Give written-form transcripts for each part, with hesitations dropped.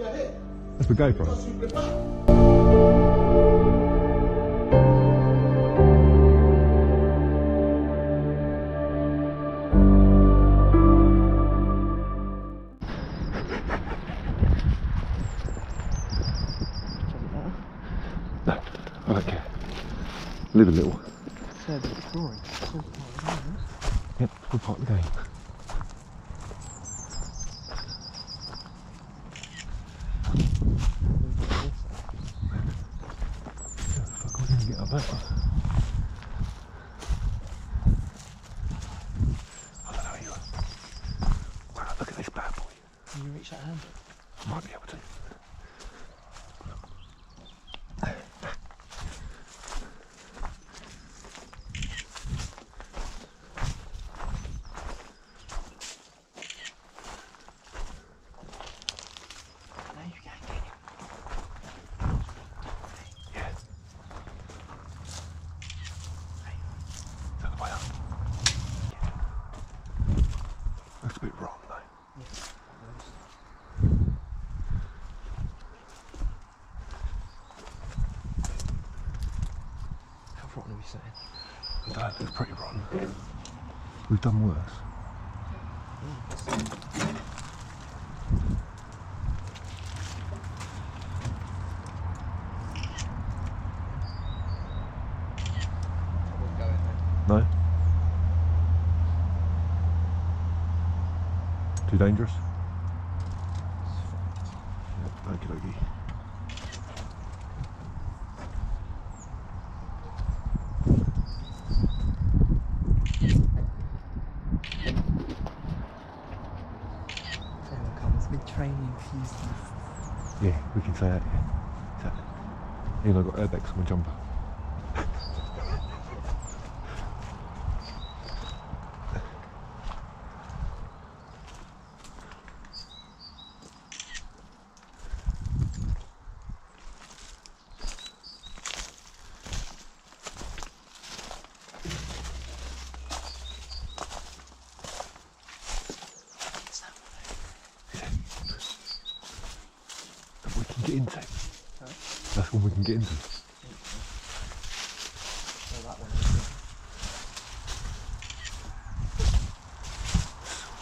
That's the GoPro. No, I don't care. Live a little. Yep, it's all part of the game. Fuck, we're gonna get up that one. I don't know you. Wow, look at this bad boy. Can you reach that hand? Might be able to. That's a bit wrong though. Yes. How rotten are we saying? That looks pretty rotten. We've done worse. No? Too dangerous? Yep, okie dokie. Everyone comes mid-training fused. Yeah, we can say that, yeah. Exactly. Even I've got Urbex on my jumper. We can get into. Huh? That's one we can get into. Oh, that one.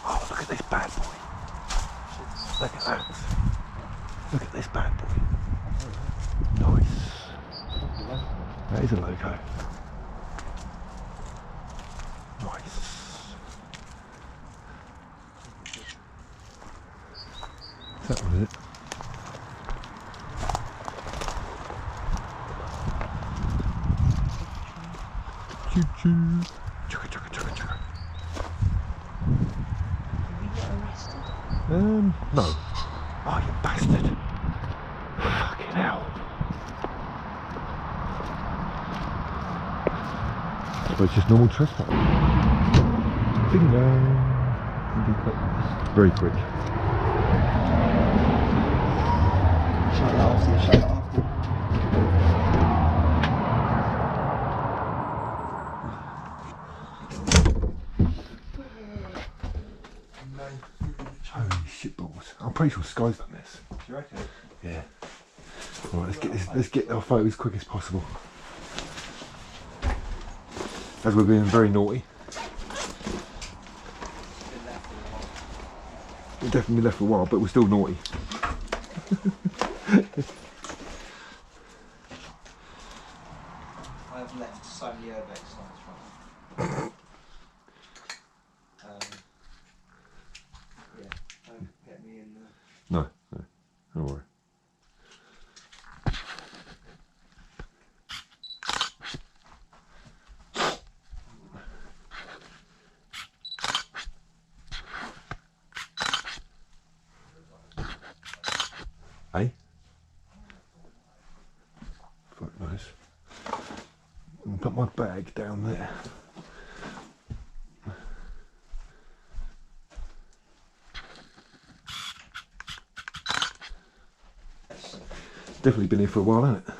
Oh, look at this bad boy. Look at that. Look at this bad boy. Nice. That is a loco. Nice. Is that one, is it? Choo choo. Chugga chugga chugga chugga. Did we get arrested? No. Oh, you bastard. Fucking hell. So it's just normal trespass. Bingo. Very quick. Shut that off, shut that off. Holy shit balls. I'm pretty sure Sky's done this. Do you reckon? Yeah. Alright, let's get our photos as quick as possible. As we're being very naughty. We've definitely been left for a while, but we're still naughty. I have left so many Urbex signs from yeah, don't get me in there. No, don't worry. Hey? Fuck knows. I'll put my bag down there. Definitely been here for a while, hasn't it?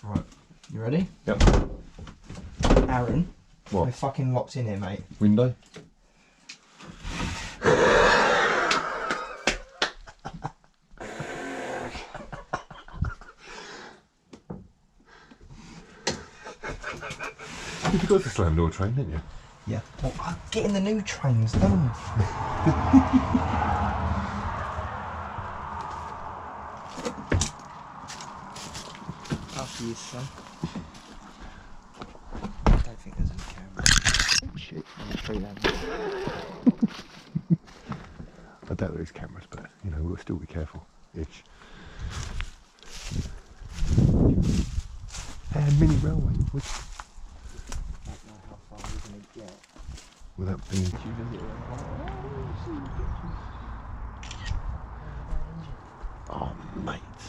Right, you ready? Yep. Aaron, What? we're fucking locked in here, mate. Window? You got the slam door train, didn't you? Yeah. Well, I get in the new trains, don't I? After you, son. I don't think there's any camera. Oh shit, I'm straight down. I doubt there's cameras, but you know, we'll still be careful. Itch. And mini railway. Which... I don't know how far we're going to get. Without being... Did you visit it? Oh, mate.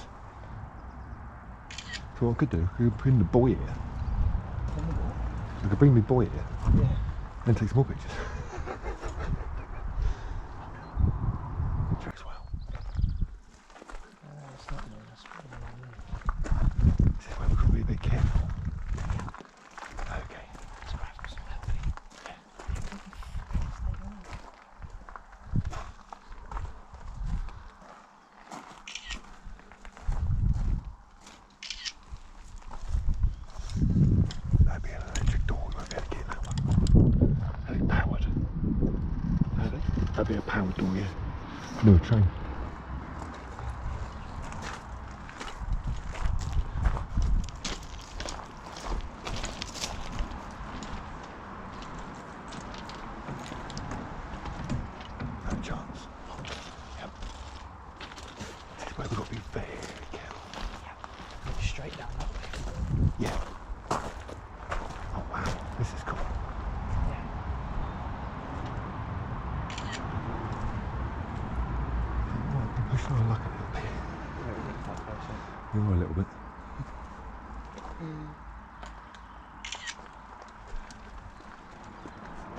So what I could do, I could bring the boy here. I could bring my boy here. Yeah. And take some more pictures. Tracks well. It's not near us. This is where we've got to be a bit careful. Okay. That'd be an electric door, we won't be able to get that one. That'd be powered. That'd be a powered door, yeah. No train. No chance. Yep. This is where we've got to be very careful. Straight down that way. Yeah. Oh wow, this is cool. Yeah. Right, I'm pushing our luck a little bit. You are a little bit.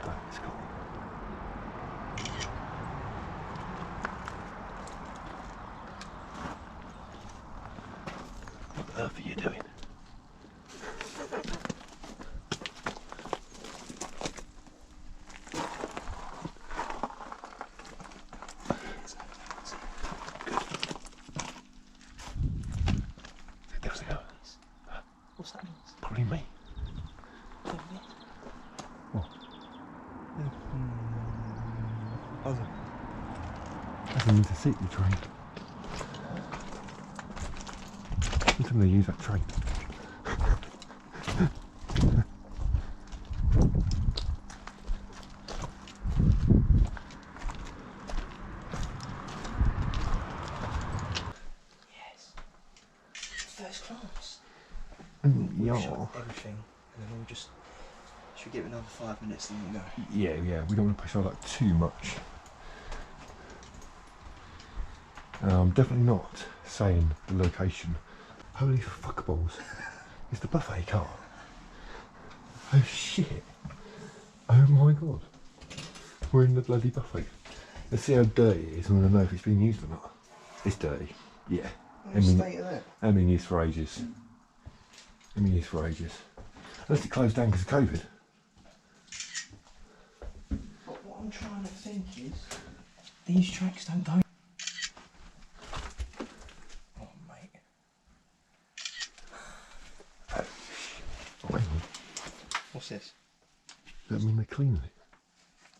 Right, it's cool. What the earth are you doing? What's that noise? Probably me. What? Other. That's an intercity train. Sometimes they use that train. Yes. First class. Yeah. We've shot everything, and then we'll just. Should we give it another 5 minutes, then we'll go? Yeah, we don't want to push our luck too much. I'm definitely not saying the location. Holy fuckballs. It's the buffet car. Oh shit. Oh my god. We're in the bloody buffet. Let's see how dirty it is and we'll know if it's been used or not. It's dirty. Yeah. State of that. Hasn't been used for ages. Hasn't been used for ages. Unless it closed down because of COVID. But what I'm trying to think is, these tracks don't go. Oh, mate. Oh, hang on. What's this? Does that mean they're cleaning it?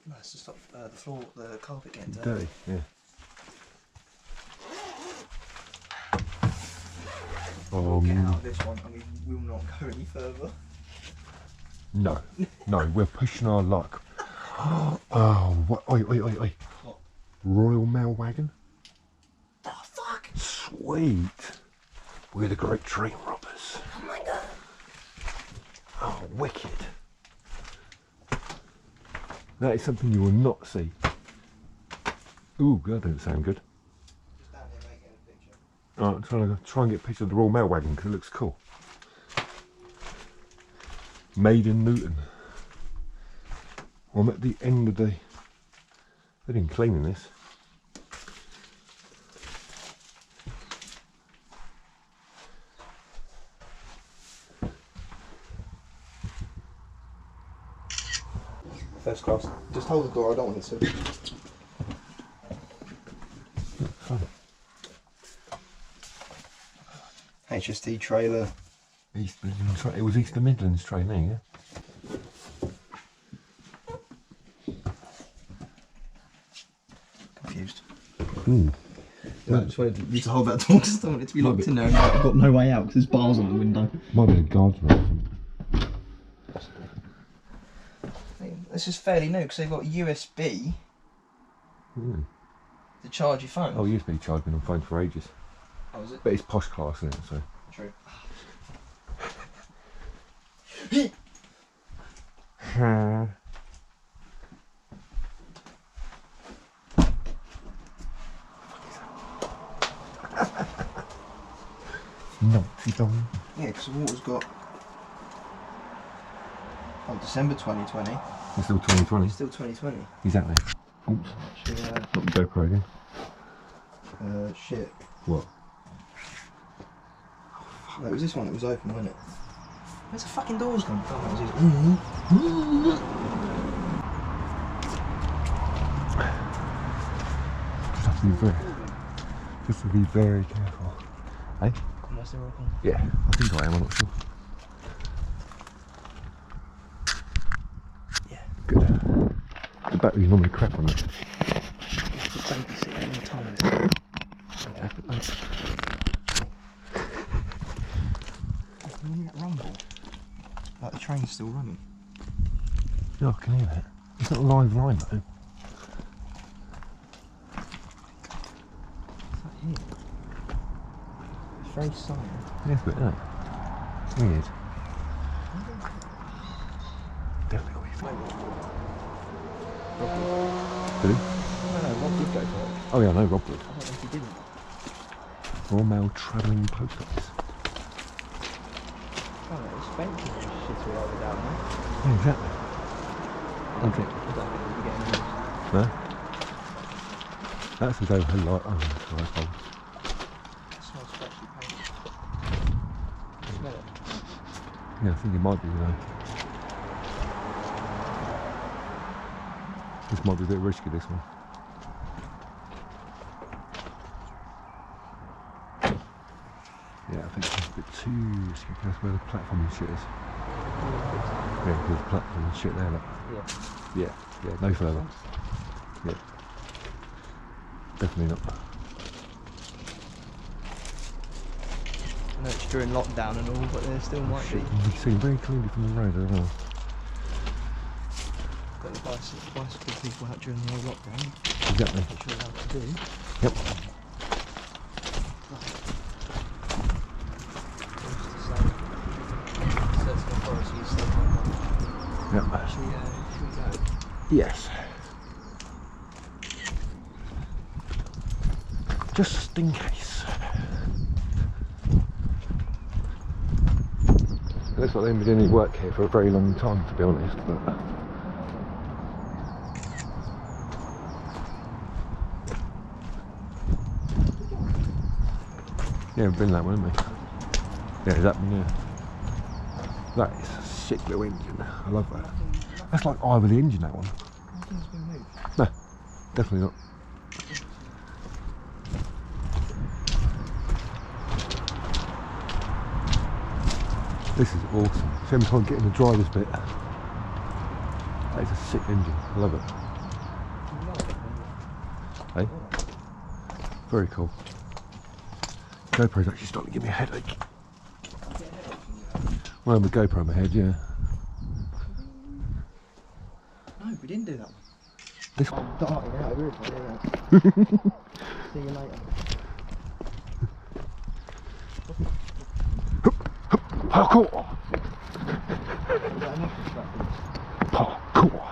No, it's to stop the floor, the carpet getting dirty. Dirty, yeah. We'll get out of this one and we will not go any further. No, we're pushing our luck. Oh, what? Oi. What? Royal Mail wagon? The fuck? Sweet. We're the great train robbers. Oh my god. Oh, wicked. That is something you will not see. Ooh, that doesn't sound good. Just down here making a picture. Alright, I'm trying to try and get a picture of the Royal Mail wagon because it looks cool. Made in Luton. Well, I'm at the end of the... They've been cleaning this. First class. Just hold the door, I don't want it to. Fun. HST trailer. It was East Midlands train, yeah? Yeah, I just wanted you to hold that door because I don't want it to be locked in there and I've got no way out because there's bars on the window. Might be a guard's room. This is fairly new because they've got USB to charge your phone. Oh, USB charged me on phone for ages. Oh, is it? But it's posh class, isn't it? So. True. Naughty dong. Yeah, because the water's got. Oh, December 2020. It's still 2020. It's still 2020. Exactly. Oops. Actually, Not the GoPro again. shit. What? No, it was this one that was open, wasn't it? Where's the fucking doors gone? Oh, that was it. Just have to be very careful. Hey? Am I still recording? Yeah, I think I am, I'm not sure. Yeah. Good. The battery's normally crap on it. Just babysit all the time. Yeah. Can you hear that rumble? Like the train's still running. Yeah, I can hear that. It's not a live line though. What's that here? It's very silent. Yeah, it's a bit, isn't it? Weird. Definitely got his phone. Did he? No, Rob did go for it. Oh yeah, I know Rob would. I don't know if he didn't. Royal Mail travelling post office. Oh, it's Spencer shit all over down there. Yeah, exactly. I don't think we'll be getting those. No? That's his overhead light. Oh, that's nice one. It smells freshly painted. Smell it? Yeah, I think it might be, This might be a bit risky, this one. Yeah, I think it's a bit too risky. That's where the platform and shit is. Yeah, there's a platform and shit there, look. Yeah. Yeah, no further. Yeah. Definitely not. I know it's during lockdown and all, but there still might be. You can see very clearly from the road, I don't know. Got the bicycle people out during the old lockdown. Exactly. Not sure how to do. Yep. Certain authorities still might not. Yep. Should we go? Yes. Just in case. It looks like they haven't been doing any work here for a very long time, to be honest. But yeah, we've been that one, haven't we? Yeah, that one, yeah. That is a sick little engine. I love that. That's like eye with the engine, that one. Nothing's been moved. No, definitely not. This is awesome. See every time getting the driver's bit. That is a sick engine. I love it. Hey? Very cool. GoPro's actually starting to give me a headache. Well, with GoPro on my head, yeah. No, we didn't do that one. This one. Darting out of here if I do that. See you later. Parkour! Is that enough distractions? Parkour!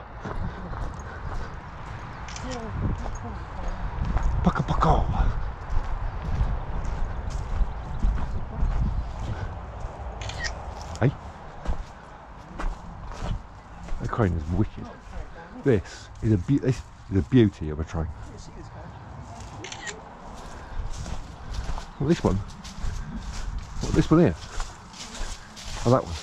Parkour! Hey? That crane is wicked. This is a beauty of a train. Well, this one? What, this one here? Oh, that one.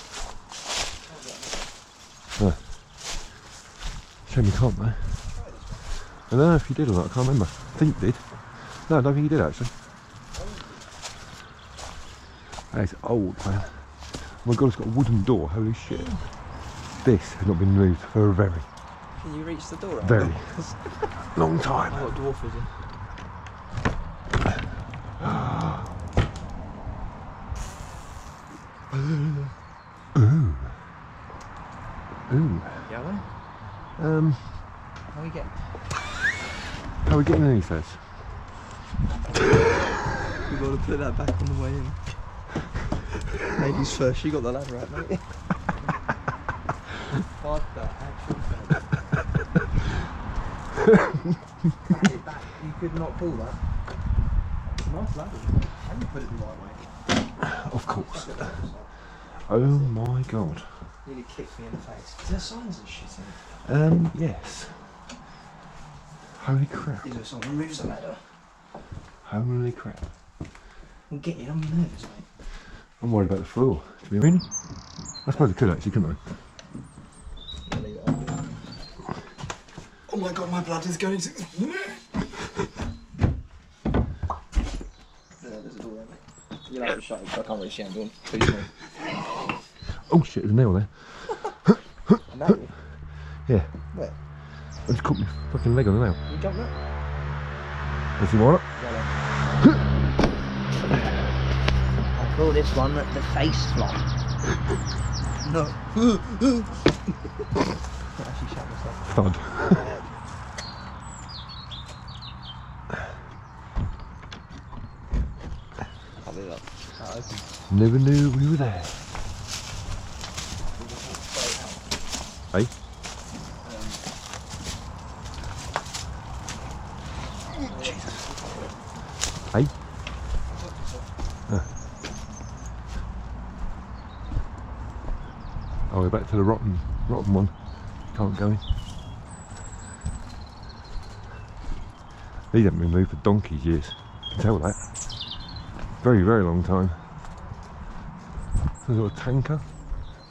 Shame you can't though. I don't know if you did or not, I can't remember. I think you did. No, I don't think you did actually. That is old, man. Oh my god, it's got a wooden door, holy shit. This has not been moved for a very Can you reach the door? long time. Oh, what dwarf is it? Ooh. Ooh. Yellow? How How we get? are we getting in, he says? We've got to put that back on the way in. Ladies first, you got the ladder out, mate. What the actual back. You could not pull that. Nice ladder. And you put it the right way. Of course. Oh my god. Nearly kicked me in the face. Is there signs and shit in it? Yes. Holy crap. Is there someone moves the ladder? Holy crap. Well, get in, I'm nervous, mate. I'm worried about the floor. To be really? I suppose I could actually, couldn't I? Yeah, leave it on. Oh my god, my blood is going to... There's a door there, mate. You'll have to shut it, so I can't really see anyone. Please, mate. Oh shit, there's a nail there. I know you. Yeah. Where? I just caught my fucking leg on the nail. You jumped up? Does he want it? I call this one the face flop. No. I actually shut myself. Thud. I'll leave that. Open. Never knew we were there. Hey? Jesus. Hey? Oh, we're back to the rotten one. Can't go in. These haven't been moved for donkey's years. You can tell that. Very, very long time. There's a little tanker.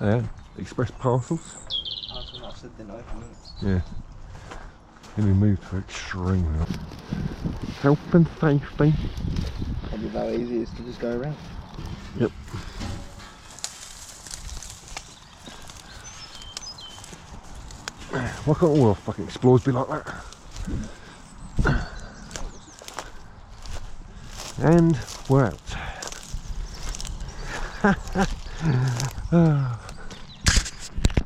There. Express parcels. I said didn't open it. Yeah. They've been moved for extremely long. Health and safety. Probably how easy it is to just go around. Yep. Why can't all our fucking explorers be like that? And we're out.